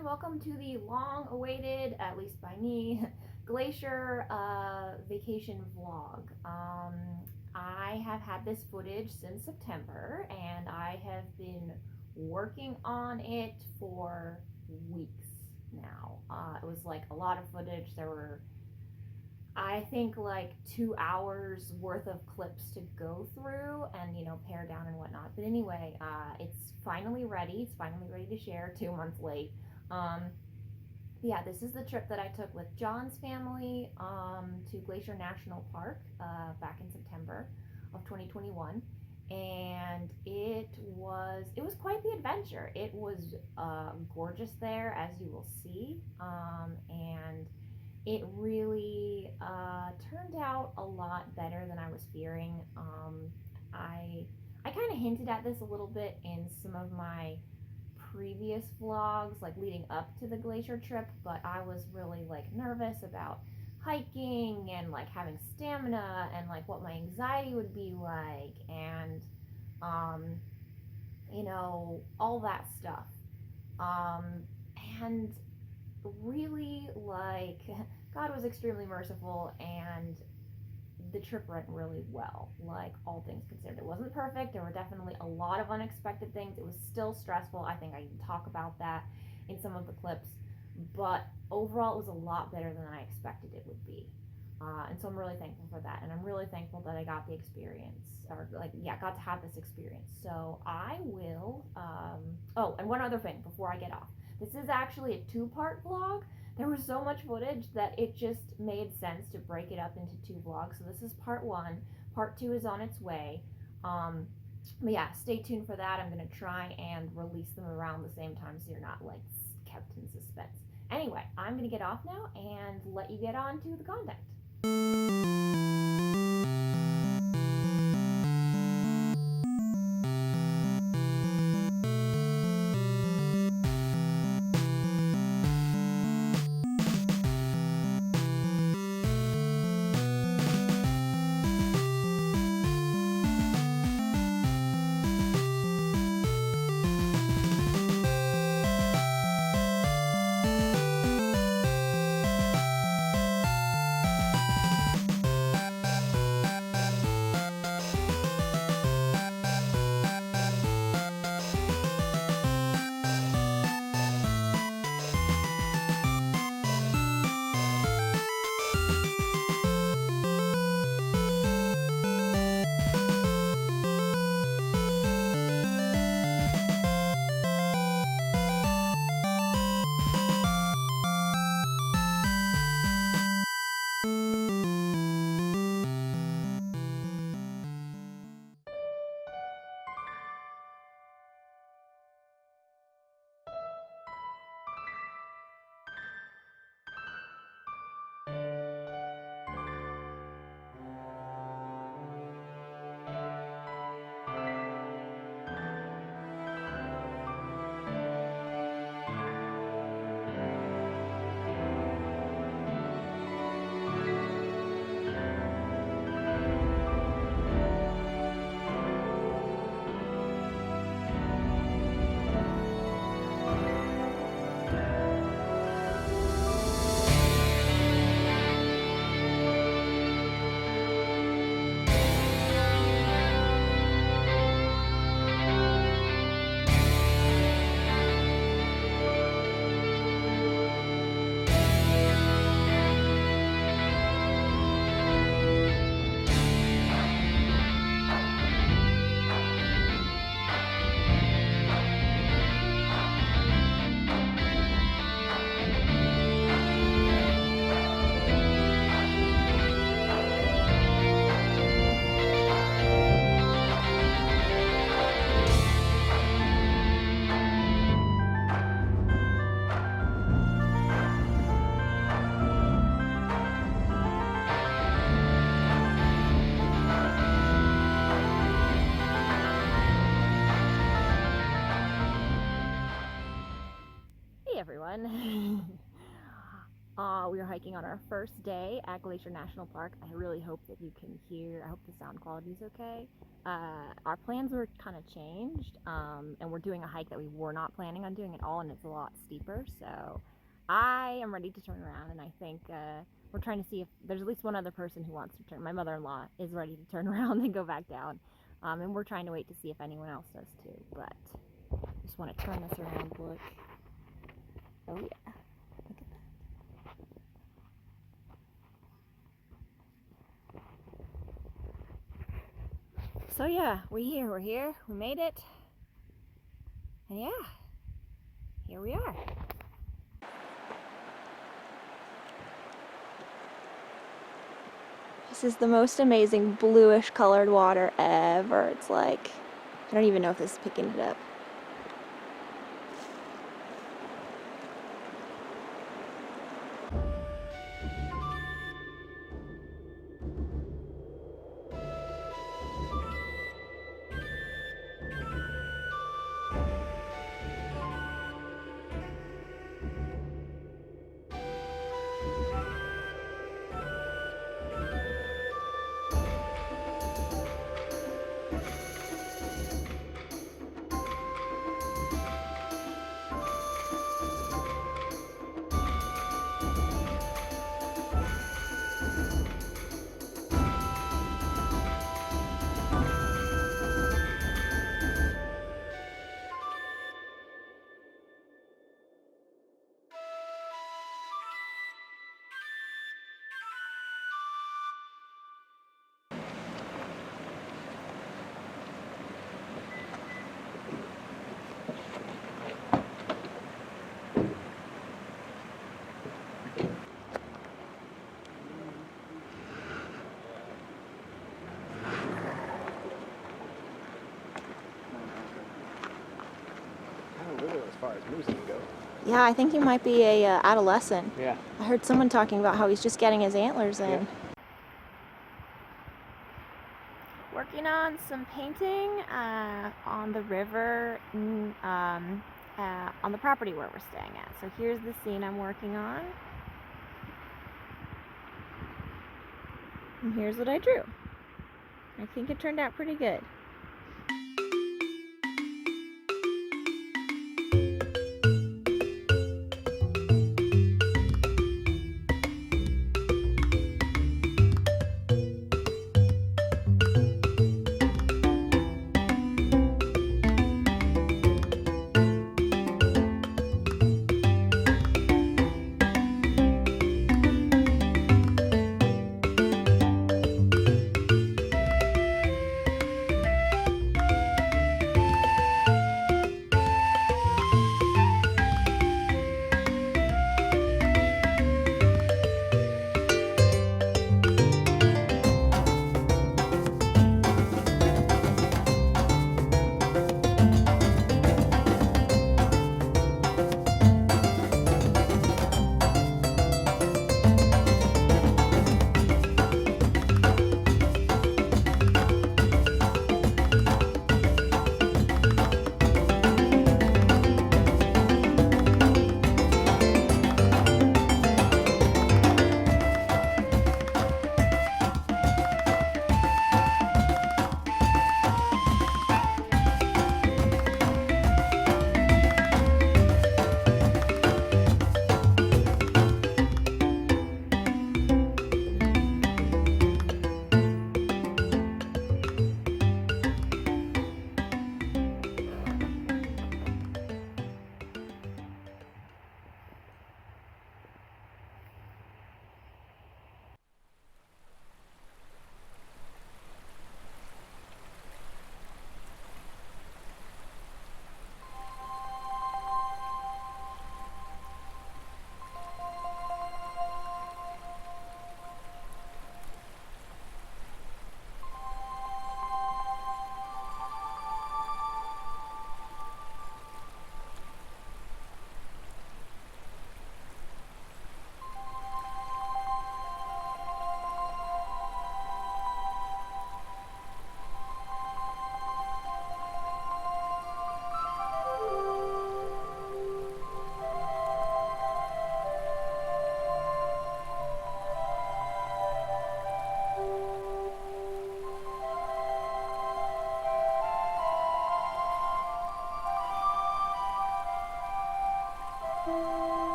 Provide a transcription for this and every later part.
everyone, welcome to the long-awaited, at least by me, Glacier vacation vlog. I have had this footage since September and I have been working on it for weeks now. It was like a lot of footage. There were, I think, like 2 hours worth of clips to go through and, pare down and whatnot. But anyway, it's finally ready. It's finally ready to share 2 months late. Um, yeah, this is the trip that I took with John's family to Glacier National Park back in September of 2021. And it was quite the adventure. It was gorgeous there, as you will see. And it really turned out a lot better than I was fearing. I kind of hinted at this a little bit in some of my previous vlogs, like leading up to the glacier trip, but I was really like nervous about hiking and like having stamina and like what my anxiety would be like and um all that stuff. Um and really, like, God was extremely merciful and the trip went really well, like, all things considered. It wasn't perfect. There were definitely a lot of unexpected things. It was still stressful. I think I can talk about that in some of the clips, but overall it was a lot better than I expected it would be. And so I'm really thankful for that, and I'm really thankful that I got the experience, or like, yeah, got to have this experience. So I will, oh, and one other thing before I get off. This is actually a two-part vlog. There was so much footage that it just made sense to break it up into two vlogs. So this is part one. Part two is on its way. But yeah, stay tuned for that. I'm going to try and release them around the same time so you're not like kept in suspense. Anyway, I'm going to get off now and let you get on to the content. Everyone. We are hiking on our first day at Glacier National Park. I really hope that you can hear. I hope the sound quality is okay. Our plans were kind of changed, and we're doing a hike that we were not planning on doing at all, and it's a lot steeper. So I am ready to turn around, and I think we're trying to see if there's at least one other person who wants to turn. My mother-in-law is ready to turn around and go back down, and we're trying to wait to see if anyone else does too. But I just want to turn this around. Look. Oh yeah. So yeah, we're here, we made it, and yeah, here we are. This is the most amazing bluish colored water ever. It's like, I don't even know if this is picking it up. As far as music goes. Yeah, I think he might be a adolescent. Yeah. I heard someone talking about how he's just getting his antlers in. Yeah. Working on some painting on the river on the property where we're staying at. So here's the scene I'm working on. And here's what I drew. I think it turned out pretty good.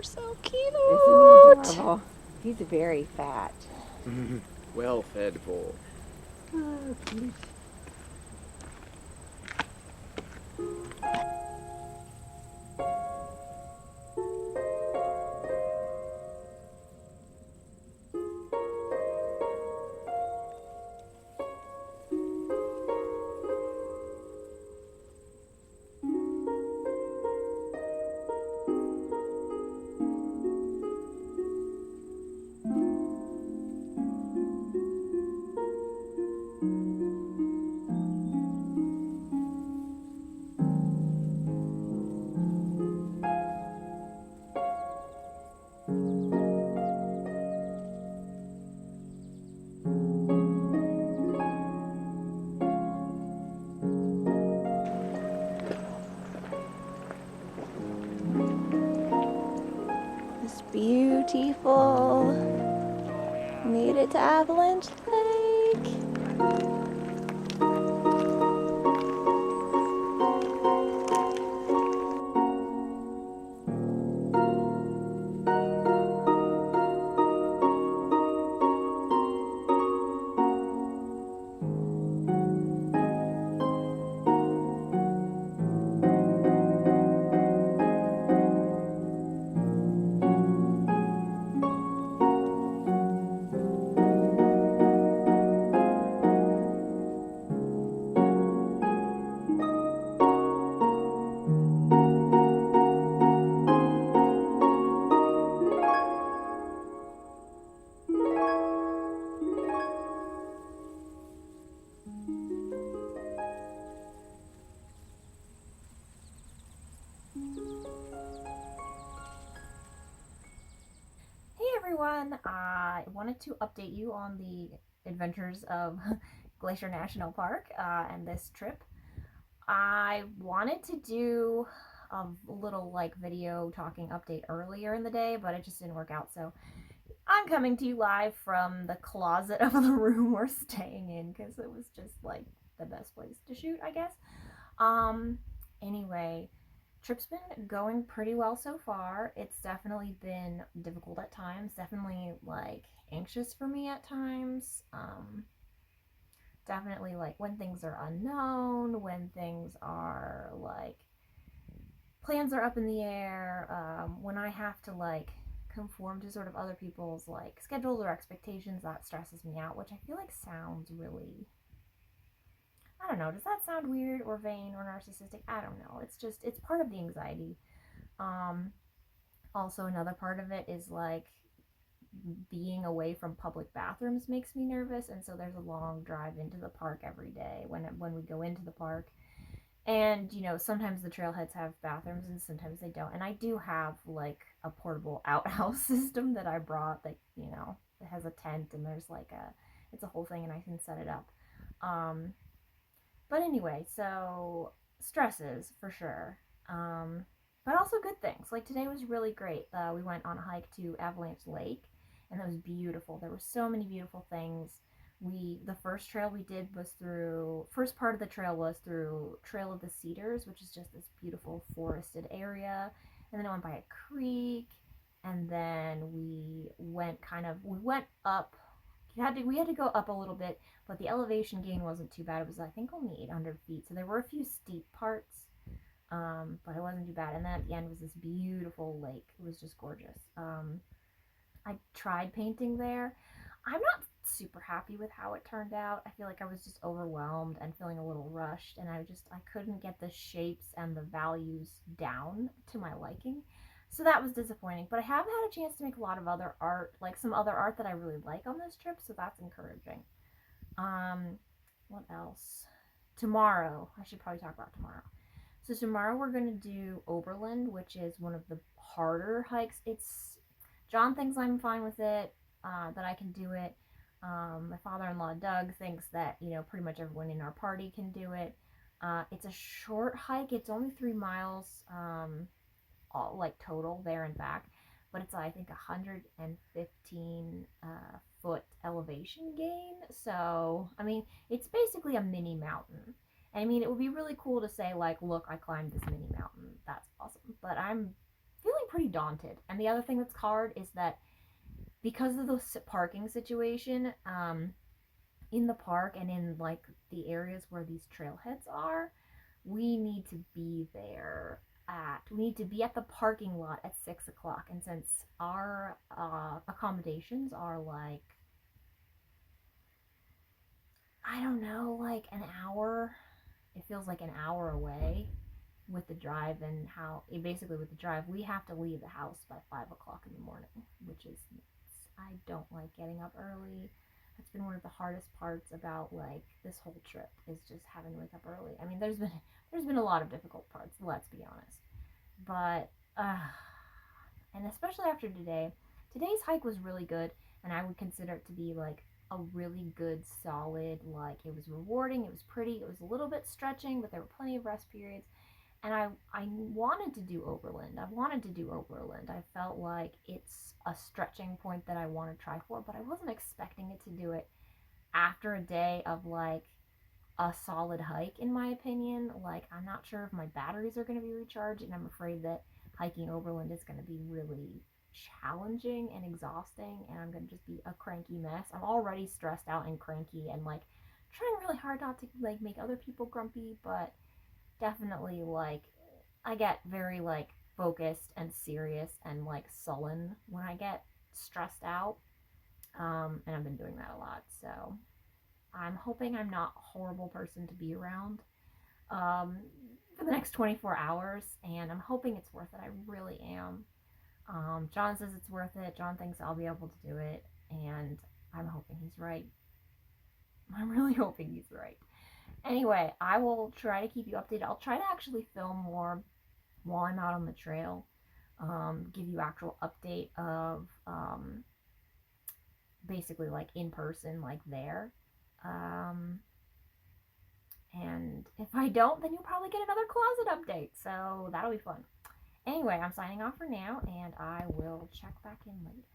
So cute. Isn't he adorable? He's very fat. Well-fed bull. Oh, cute. It's beautiful. Made it to Avalanche Lake. Everyone, I wanted to update you on the adventures of Glacier National Park and this trip. I wanted to do a little video talking update earlier in the day, but it just didn't work out, so I'm coming to you live from the closet of the room we're staying in because it was just the best place to shoot, I guess. Anyway, trip's been going pretty well so far. It's definitely been difficult at times, definitely anxious for me at times. Definitely when things are unknown, when things are plans are up in the air, when I have to conform to sort of other people's schedules or expectations, that stresses me out, which I feel sounds really, I don't know, does that sound weird or vain or narcissistic? I don't know. It's part of the anxiety. Also another part of it is being away from public bathrooms makes me nervous, and so there's a long drive into the park every day when we go into the park, And, you know, sometimes the trailheads have bathrooms and sometimes they don't. And I do have like a portable outhouse system that I brought that, you know, it has a tent and there's like it's a whole thing and I can set it up. Um, but anyway, so stresses for sure. But also good things. Like today was really great. We went on a hike to Avalanche Lake and that was beautiful. There were so many beautiful things. The first trail we did was through first part of the trail was through Trail of the Cedars, which is just this beautiful forested area, and then it went by a creek, and then we went up. We had to go up a little bit, but the elevation gain wasn't too bad. It was I think only 800 feet, so there were a few steep parts, but it wasn't too bad. And then at the end was this beautiful lake. It was just gorgeous. I tried painting there. I'm not super happy with how it turned out. I feel like I was just overwhelmed and feeling a little rushed, and I couldn't get the shapes and the values down to my liking. So that was disappointing, but I have had a chance to make a lot of other art, like some other art that I really like on this trip, so that's encouraging. What else? Tomorrow, I should probably talk about tomorrow. So tomorrow we're going to do Oberland, which is one of the harder hikes. John thinks I'm fine with it, that I can do it. My father-in-law Doug thinks that, you know, pretty much everyone in our party can do it. It's a short hike. It's only 3 miles, all, like total there and back, but it's I think 115 foot elevation gain. So I mean, it's basically a mini mountain. And I mean, it would be really cool to say like, look, I climbed this mini mountain. That's awesome. But I'm feeling pretty daunted. And the other thing that's hard is that because of the parking situation, in the park and in like the areas where these trailheads are, we need to be at the parking lot at 6 o'clock. And since our accommodations are like, I don't know, like an hour, it feels like an hour away with the drive, and basically with the drive, we have to leave the house by 5 o'clock in the morning, which is I don't like getting up early. That's been one of the hardest parts about like this whole trip is just having to wake up early. I mean, there's been a lot of difficult parts, let's be honest. But and especially after today's hike was really good, and I would consider it to be like a really good solid, like it was rewarding, it was pretty, it was a little bit stretching, but there were plenty of rest periods. And I wanted to do Oberland. I felt like it's a stretching point that I want to try for, but I wasn't expecting it to do it after a day of like a solid hike, in my opinion. Like, I'm not sure if my batteries are going to be recharged, and I'm afraid that hiking Oberland is going to be really challenging and exhausting, and I'm going to just be a cranky mess. I'm already stressed out and cranky and like trying really hard not to like make other people grumpy, but definitely like I get very like focused and serious and like sullen when I get stressed out. And I've been doing that a lot, so I'm hoping I'm not a horrible person to be around for the next 24 hours, and I'm hoping it's worth it. I really am. John says it's worth it. John thinks I'll be able to do it, and I'm hoping he's right. I'm really hoping he's right. Anyway, I will try to keep you updated. I'll try to actually film more while I'm out on the trail, give you actual update of basically like in person, like there. And if I don't, then you'll probably get another closet update, so that'll be fun. Anyway, I'm signing off for now, and I will check back in later.